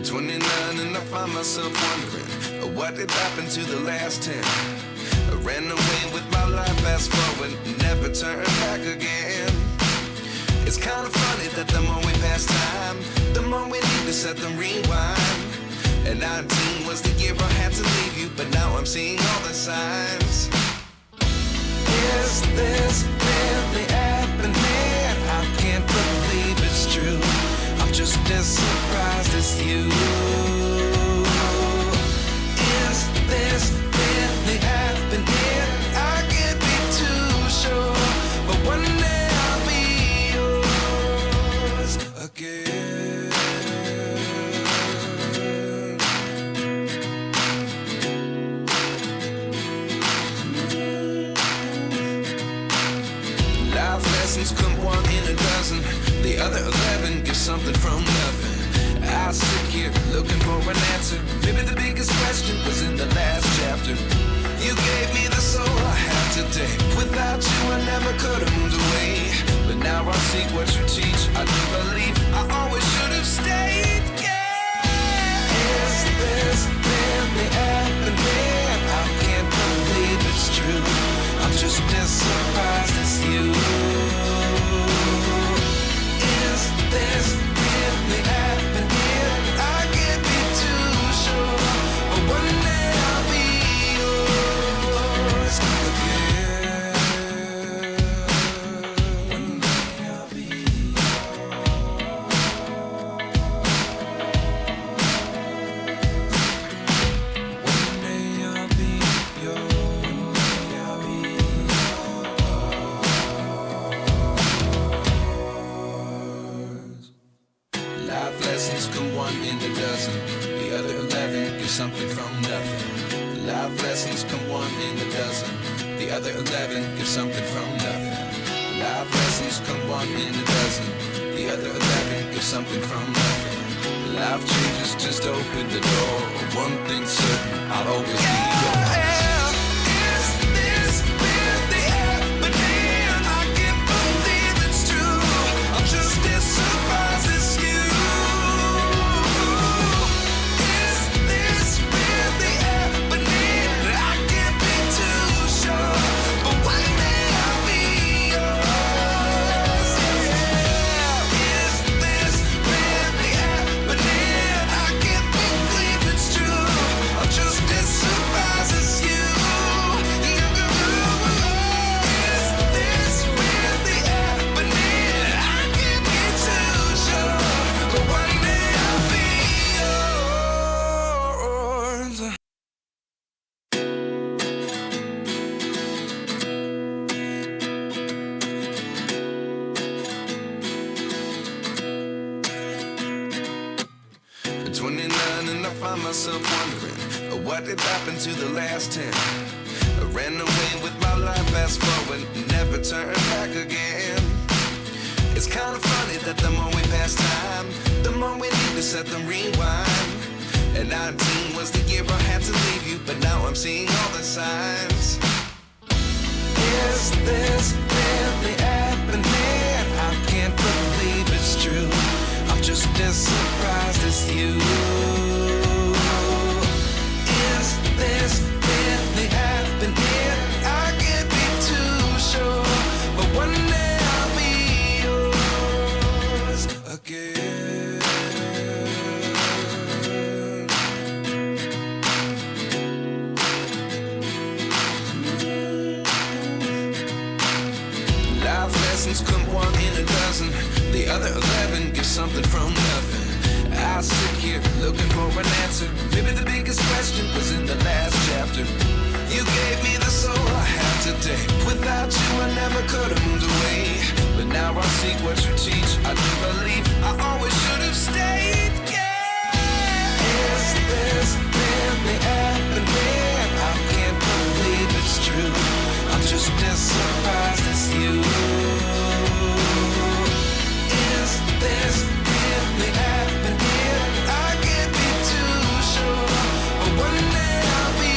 29 and I find myself wondering what did happen to the last 10. I ran away with my life, fast forward, never turn back again. It's kind of funny that the more we pass time, the more we need to set them rewind. And 19 was the year I had to leave you, but now I'm seeing all the signs. Is this really happening? I can't believe it's true. I'm just as surprised as you. Is this really happening? I can't be too sure, but one day I'll be yours again. Life lessons come one in a dozen. The other 11 give something from nothing. I sit here looking for an answer. Maybe the biggest question was in the last chapter. You gave me the soul I have today. Without you I never could have moved away. But now I seek what you teach. I do believe I always should have stayed. Yeah. Is this really happening? I can't believe it's true. I'm just as surprised as you. Is this really happening? I can't be too sure, but one day I'll be yours again. One day I'll be One day I'll be yours. Life lessons come one in a dozen. The other 11 give something from nothing. Life lessons come one in a dozen. The other 11 give something from nothing. Life lessons come one in a dozen. The other 11 give something from nothing. Life changes, just open the door. One thing's certain, I'll always be yours. Is this really happening? I can't believe it's true. I'm just as surprised as you. Is this really happening? I can't be too sure, but one day I'll be yours. Yeah. Is this really happening? I can't believe it's true. I'm just as surprised as you. Is this really happening? I can't be too sure, but one day I'll be yours. At 29 and I find myself wondering what did happen to the last 10. I ran away with my life, fast forward, never turn back again. It's kind of funny that the more we pass time, the more we need to set them rewind. And 19 was the year I had to leave you, but now I'm seeing all the signs. Is this really happening? I can't believe it's true. I'm just as surprised as you. Is this really happening? I can't be too sure, but one day I'll be yours again. Life lessons come one in a dozen. The other 11 give something from nothing. I sit here looking for an answer. Maybe the biggest question was in the last chapter. You gave me the soul I have today. Without you I never could have moved away. But now I seek what you teach. I do believe I always should have stayed. Yeah. Is this really happening? I can't believe it's true. I'm just as surprised as you. Is this really happening? I can't be too sure, but one day I'll be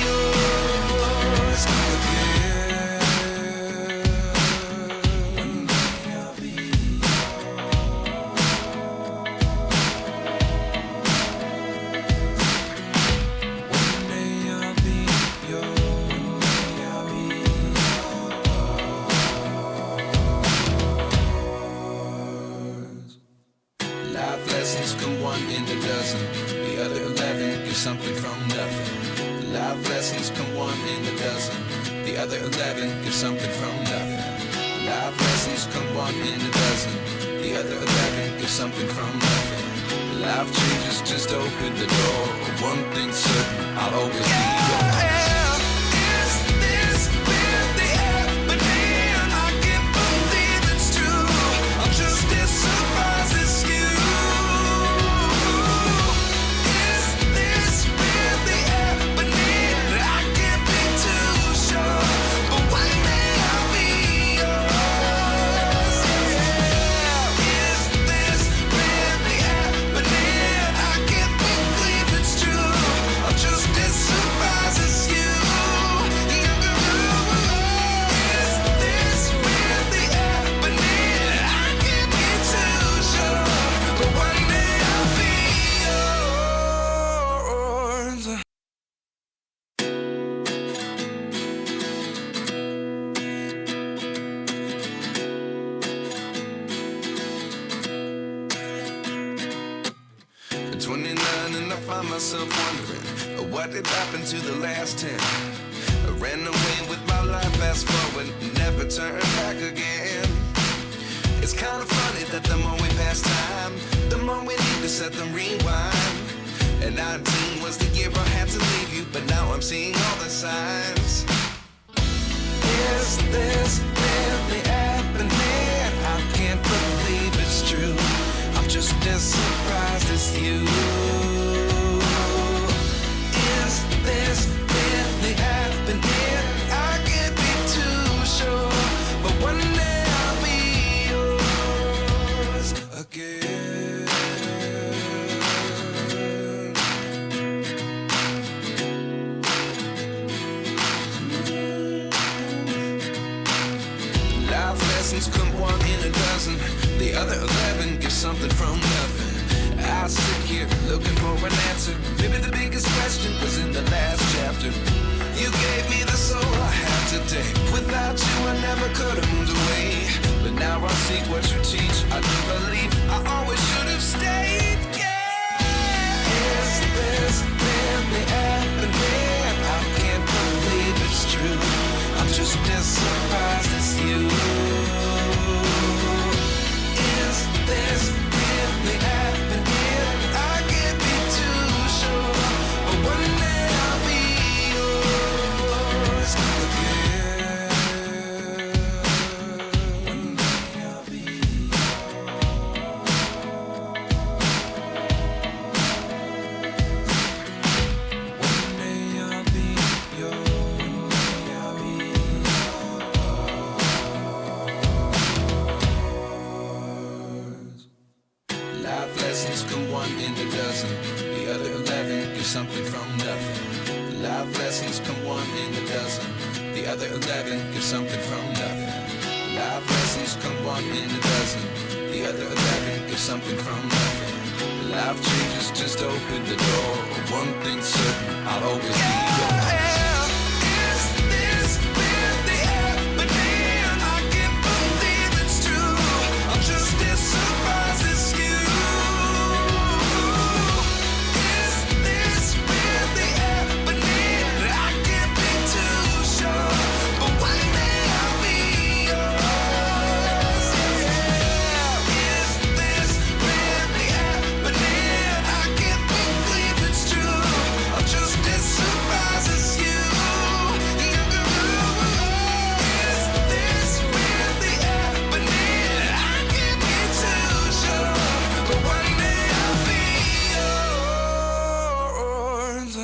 yours again. One day I'll be yours. lessons come one in a dozen. The other 11 get something from nothing. Life lessons come one in a dozen. The other 11 get something from nothing. Life lessons come one in a dozen. The other 11 get something from nothing. Life changes, just open the door. One thing's certain, I'll always be yours. Is this really happening? I can't believe it's true. I'm just as surprised as you. Is this really happening? I can't be too sure, but one day I'll be yours. Is this really happening? I can't believe it's true. I'm just as surprised as you. Is this really happening? I can't be too sure, but one day I'll be yours. At 29 and I find myself wondering, what did happen to the last 10? I ran away with my life, fast forward, never turn back again. It's kind of funny that the more we pass time, the more we need to set them rewind. And 19 was the year I had to leave you, but now I'm seeing all the signs. Is this really happening? I can't believe it's true. I'm just as surprised as you. Is this really happening? I can't be too sure, but one day I'll be yours again. Life lessons come one in a dozen. The other 11 get something from nothing. I sit here looking for an answer. Maybe the biggest question was in the last chapter. You gave me the soul I have today. Without you I never could have moved away. But now I see what you teach. I do believe I always should have stayed. Yeah. Is this really happening? I can't believe it's true. I'm just as surprised as you. Is this really happening? I can't be too sure, but one day I'll be yours again. One day I'll be yours. One day I'll be yours. Life lessons come one in a dozen. The other 11 get something from nothing. Life lessons come one in a dozen. The other 11 get something from nothing. Life lessons come one in a dozen. The other 11 get something from nothing. Life changes, just open the door. One thing's certain, I'll always be yours. Is this really happening? I can't believe it's true. I'm just as surprised as you. Is this really happening? I can't be too sure, but one day I'll be yours. Is this really happening? I can't believe it's true. I'm just as surprised as you. Is this really happening? I can't be too sure, but one day I'll be yours.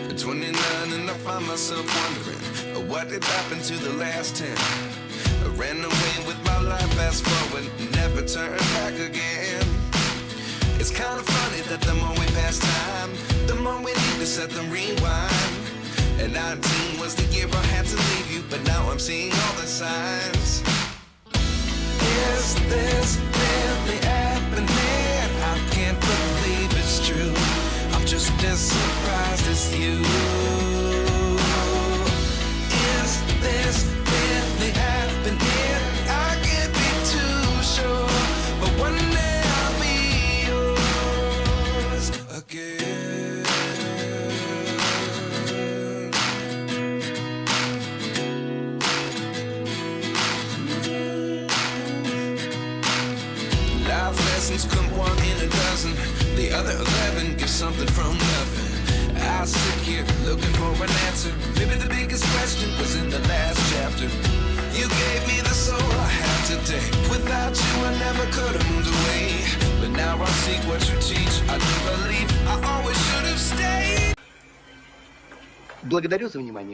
At 29 and I find myself wondering, what did happen to the last 10? I ran away with my life, fast forward, never turn back again. It's kind of funny that the more we pass time, the more we need to set them rewind. And 19 was the year I had to leave you, but now I'm seeing all the signs. Is this really happening? I can't believe it's true. I'm just as surprised this you? Is this really happening? I can't be too sure, but one day I'll be yours again. Life lessons come one in a dozen. The other 11 get something from nothing. I sit here looking for an answer. Maybe the biggest question was in the last chapter. You gave me the soul I have today. Without you I never could have moved away. But now I see what you teach. I do believe I always should have stayed. Благодарю за внимание.